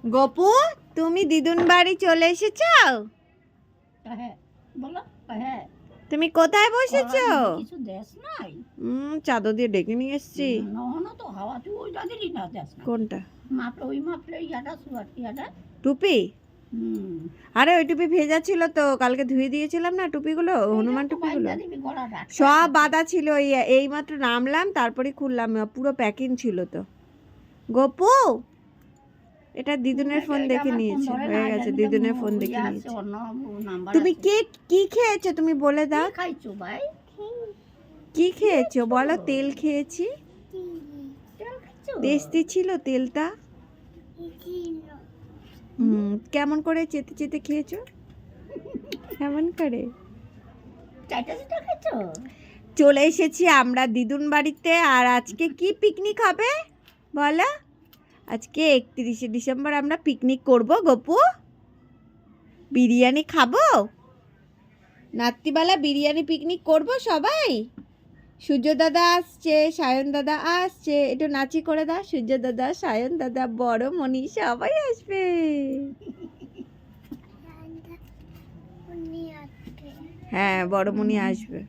গপু, তুমি দিদুন বাড়ি চলে এসেছো? হ্যাঁ বলো। হ্যাঁ তুমি কোথায় বসেছো? কিছু দেশ নাই। চাদর দিয়ে ডেকে নিয়ে এসেছি। না তো হাওয়া তুই ওই দাদিরই না দেশ না। কোনটা? মাপলে ইয়াটা সুয়ার ইয়াটা টুপি? আরে ওই টুপি ভেজা ছিল তো, কালকে ধুয়ে দিয়েছিলাম না টুপিগুলো, হনুমান টুপিগুলো সব বাঁধা ছিল। এই মাত্র নামলাম, তারপরে খুললাম, পুরো প্যাকিং ছিল তো। গপু, এটা দিদুনের ফোন দেখে নিয়েছে, হয়ে গেছে, দিদুনের ফোন দেখে নিয়েছে। তুমি কি খেয়েছো তুমি বলে দাও। খাইছো ভাই? কি খেয়েছো বলো? তেল খেয়েছি। টেস্টি ছিল তেলটা। কেমন করে চেতে চেতে খেয়েছো? কেমন করে? চলে এসেছি আমরা দিদুন বাড়িতে। আর আজকে কি পিকনিক হবে বলো? আজকে 31শে ডিসেম্বর আমরা পিকনিক করব গপু। বিরিয়ানি খাবো, রাত্রিবেলা বিরিয়ানি পিকনিক করব সবাই। সূর্য দাদা আসছে, সায়ন দাদা আসছে, একটু নাচি করে দাও। সূর্য দাদা, সায়ন দাদা, বড় মনি সবাই আসবে। হ্যাঁ, বড় মনি আসবে।